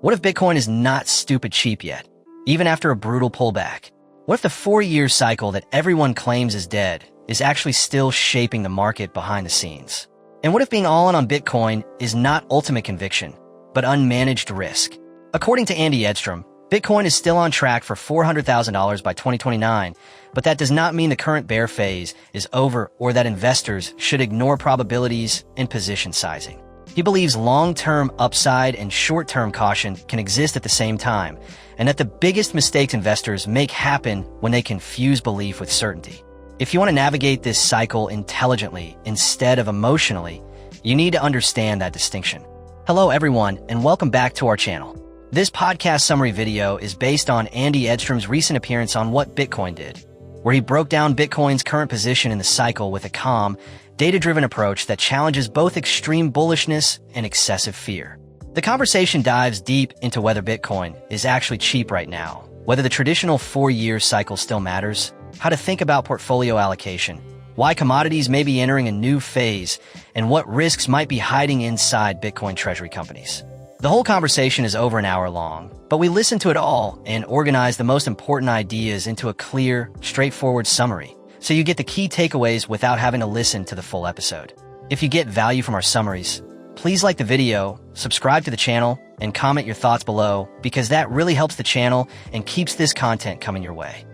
What if Bitcoin is not stupid cheap yet, even after a brutal pullback? What if the 4-year cycle that everyone claims is dead is actually still shaping the market behind the scenes? And what if being all in on Bitcoin is not ultimate conviction, but unmanaged risk? According to Andy Edstrom, Bitcoin is still on track for $400,000 by 2029, but that does not mean the current bear phase is over or that investors should ignore probabilities and position sizing. He believes long-term upside and short-term caution can exist at the same time, and that the biggest mistakes investors make happen when they confuse belief with certainty. If you want to navigate this cycle intelligently instead of emotionally, you need to understand that distinction. Hello everyone, and welcome back to our channel. This podcast summary video is based on Andy Edstrom's recent appearance on What Bitcoin Did, where he broke down Bitcoin's current position in the cycle with a calm, data-driven approach that challenges both extreme bullishness and excessive fear. The conversation dives deep into whether Bitcoin is actually cheap right now, whether the traditional 4-year cycle still matters, how to think about portfolio allocation, why commodities may be entering a new phase, and what risks might be hiding inside Bitcoin treasury companies. The whole conversation is over an hour long, but we listened to it all and organized the most important ideas into a clear, straightforward summary, so you get the key takeaways without having to listen to the full episode. If you get value from our summaries, please like the video, subscribe to the channel, and comment your thoughts below because that really helps the channel and keeps this content coming your way.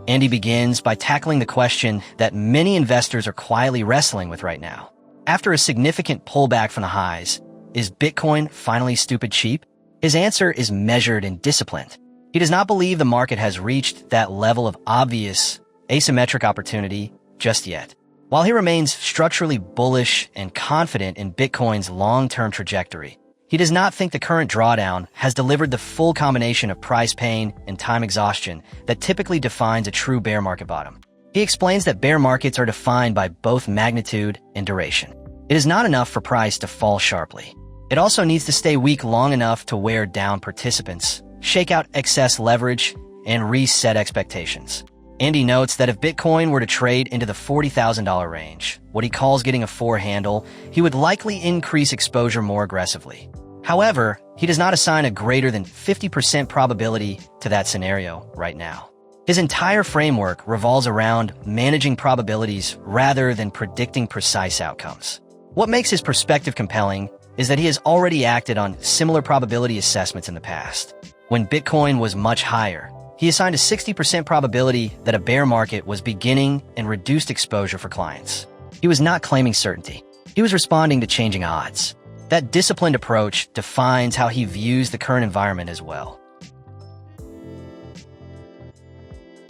Andy begins by tackling the question that many investors are quietly wrestling with right now. After a significant pullback from the highs, is Bitcoin finally stupid cheap? His answer is measured and disciplined. He does not believe the market has reached that level of obvious, asymmetric opportunity just yet. While he remains structurally bullish and confident in Bitcoin's long-term trajectory, he does not think the current drawdown has delivered the full combination of price pain and time exhaustion that typically defines a true bear market bottom. He explains that bear markets are defined by both magnitude and duration. It is not enough for price to fall sharply. It also needs to stay weak long enough to wear down participants, shake out excess leverage, and reset expectations. Andy notes that if Bitcoin were to trade into the $40,000 range, what he calls getting a 4 handle, he would likely increase exposure more aggressively. However, he does not assign a greater than 50% probability to that scenario right now. His entire framework revolves around managing probabilities rather than predicting precise outcomes. What makes his perspective compelling is that he has already acted on similar probability assessments in the past. When Bitcoin was much higher, he assigned a 60% probability that a bear market was beginning and reduced exposure for clients. He was not claiming certainty. He was responding to changing odds. That disciplined approach defines how he views the current environment as well.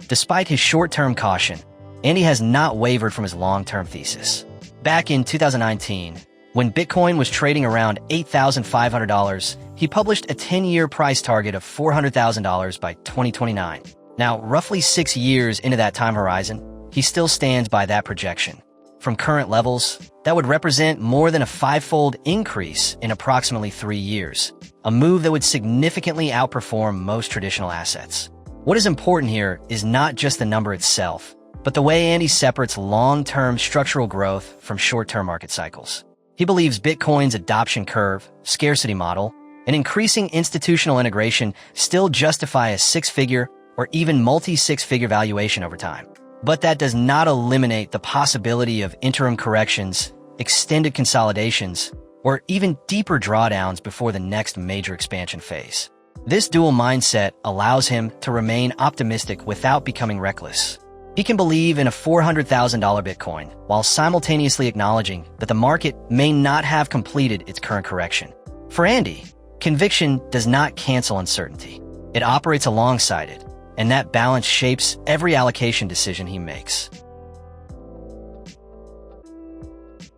Despite his short-term caution, Andy has not wavered from his long-term thesis. Back in 2019, when Bitcoin was trading around $8,500, he published a 10-year price target of $400,000 by 2029. Now, roughly 6 years into that time horizon, he still stands by that projection. From current levels, that would represent more than a 5-fold increase in approximately 3 years, a move that would significantly outperform most traditional assets. What is important here is not just the number itself, but the way Andy separates long-term structural growth from short-term market cycles. He believes Bitcoin's adoption curve, scarcity model, and increasing institutional integration still justify a 6-figure or even multi-6-figure valuation over time. But that does not eliminate the possibility of interim corrections, extended consolidations, or even deeper drawdowns before the next major expansion phase. This dual mindset allows him to remain optimistic without becoming reckless. He can believe in a $400,000 Bitcoin while simultaneously acknowledging that the market may not have completed its current correction. For Andy, conviction does not cancel uncertainty. It operates alongside it, and that balance shapes every allocation decision he makes.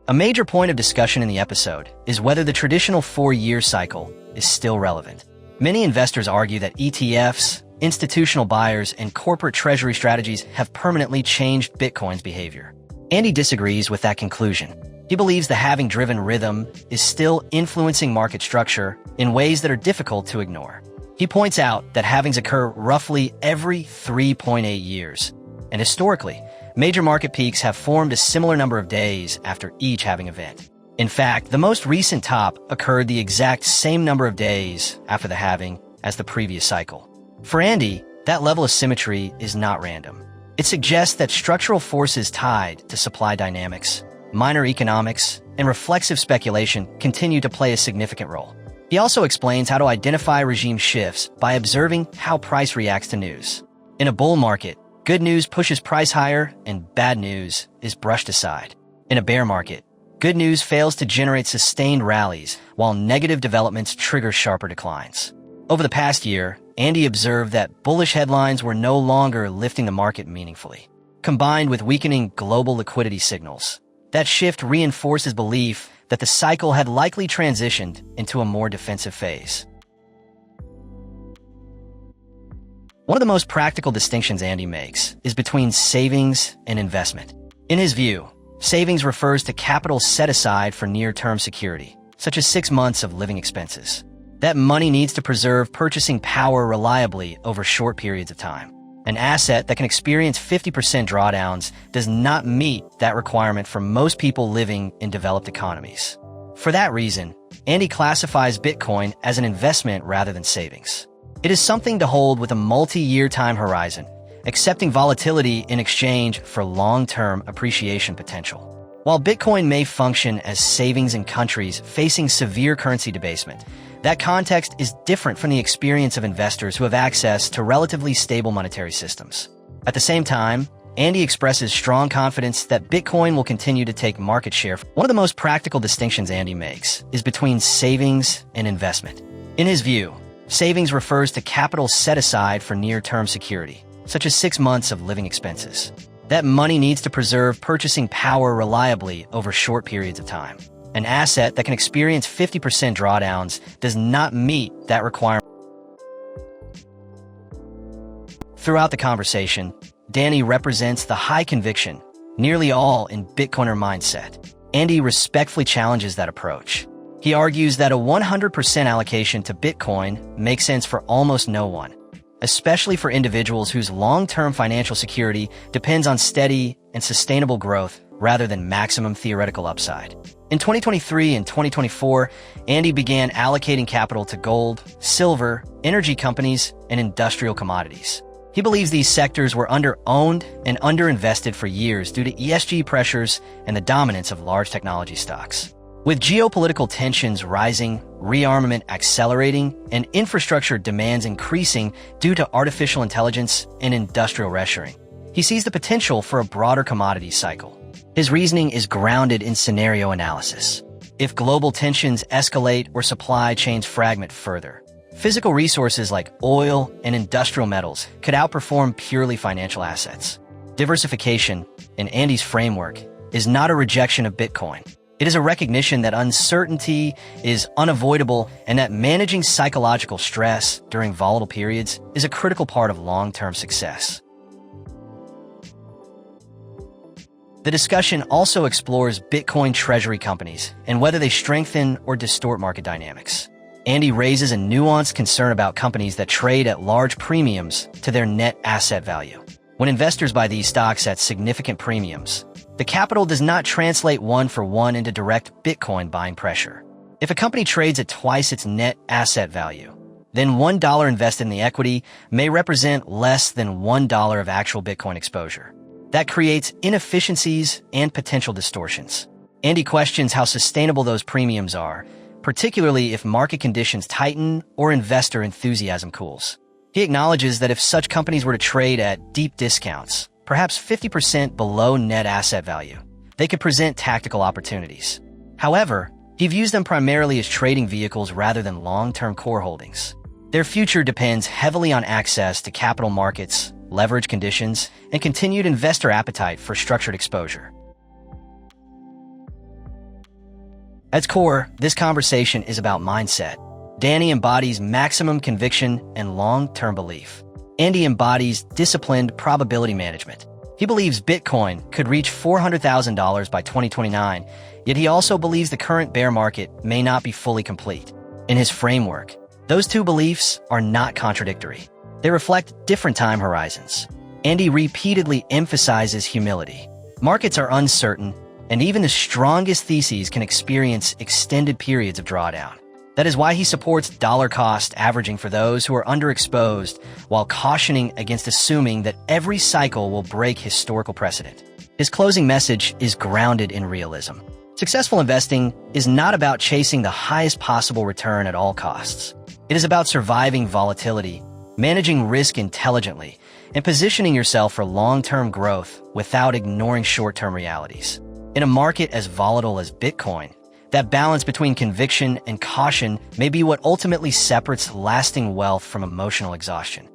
A major point of discussion in the episode is whether the traditional 4-year cycle is still relevant. Many investors argue that ETFs, institutional buyers, and corporate treasury strategies have permanently changed Bitcoin's behavior. Andy disagrees with that conclusion. He believes the halving-driven rhythm is still influencing market structure in ways that are difficult to ignore. He points out that halvings occur roughly every 3.8 years, and historically, major market peaks have formed a similar number of days after each halving event. In fact, the most recent top occurred the exact same number of days after the halving as the previous cycle. For Andy, that level of symmetry is not random. It suggests that structural forces tied to supply dynamics, minor economics, and reflexive speculation continue to play a significant role. He also explains how to identify regime shifts by observing how price reacts to news. In a bull market, good news pushes price higher and bad news is brushed aside. In a bear market, good news fails to generate sustained rallies, while negative developments trigger sharper declines. Over the past year, Andy observed that bullish headlines were no longer lifting the market meaningfully. Combined with weakening global liquidity signals, that shift reinforced his belief that the cycle had likely transitioned into a more defensive phase. One of the most practical distinctions Andy makes is between savings and investment. In his view, savings refers to capital set aside for near-term security, such as 6 months of living expenses. That money needs to preserve purchasing power reliably over short periods of time. An asset that can experience 50% drawdowns does not meet that requirement for most people living in developed economies. For that reason, Andy classifies Bitcoin as an investment rather than savings. It is something to hold with a multi-year time horizon, accepting volatility in exchange for long-term appreciation potential. While Bitcoin may function as savings in countries facing severe currency debasement, that context is different from the experience of investors who have access to relatively stable monetary systems. At the same time, Andy expresses strong confidence that Bitcoin will continue to take market share. One of the most practical distinctions Andy makes is between savings and investment. In his view, savings refers to capital set aside for near-term security, such as 6 months of living expenses. That money needs to preserve purchasing power reliably over short periods of time. An asset that can experience 50% drawdowns does not meet that requirement. Throughout the conversation, Danny represents the high conviction, nearly all in Bitcoiner mindset. Andy respectfully challenges that approach. He argues that a 100% allocation to Bitcoin makes sense for almost no one, especially for individuals whose long-term financial security depends on steady and sustainable growth rather than maximum theoretical upside. In 2023 and 2024, Andy began allocating capital to gold, silver, energy companies, and industrial commodities. He believes these sectors were under-owned and under-invested for years due to ESG pressures and the dominance of large technology stocks. With geopolitical tensions rising, rearmament accelerating, and infrastructure demands increasing due to artificial intelligence and industrial reshoring, he sees the potential for a broader commodities cycle. His reasoning is grounded in scenario analysis. If global tensions escalate or supply chains fragment further, physical resources like oil and industrial metals could outperform purely financial assets. Diversification, in Andy's framework, is not a rejection of Bitcoin. It is a recognition that uncertainty is unavoidable and that managing psychological stress during volatile periods is a critical part of long-term success. The discussion also explores Bitcoin treasury companies and whether they strengthen or distort market dynamics. Andy raises a nuanced concern about companies that trade at large premiums to their net asset value. When investors buy these stocks at significant premiums, the capital does not translate one-for-one into direct Bitcoin buying pressure. If a company trades at twice its net asset value, then $1 invested in the equity may represent less than $1 of actual Bitcoin exposure. That creates inefficiencies and potential distortions. Andy questions how sustainable those premiums are, particularly if market conditions tighten or investor enthusiasm cools. He acknowledges that if such companies were to trade at deep discounts, perhaps 50% below net asset value, they could present tactical opportunities. However, he views them primarily as trading vehicles rather than long-term core holdings. Their future depends heavily on access to capital markets, leverage conditions, and continued investor appetite for structured exposure. At its core, this conversation is about mindset. Danny embodies maximum conviction and long-term belief. Andy embodies disciplined probability management. He believes Bitcoin could reach $400,000 by 2029, yet he also believes the current bear market may not be fully complete. In his framework, those two beliefs are not contradictory. They reflect different time horizons. Andy repeatedly emphasizes humility. Markets are uncertain, and even the strongest theses can experience extended periods of drawdown. That is why he supports dollar-cost averaging for those who are underexposed, while cautioning against assuming that every cycle will break historical precedent. His closing message is grounded in realism. Successful investing is not about chasing the highest possible return at all costs. It is about surviving volatility, managing risk intelligently, and positioning yourself for long-term growth without ignoring short-term realities. In a market as volatile as Bitcoin, that balance between conviction and caution may be what ultimately separates lasting wealth from emotional exhaustion.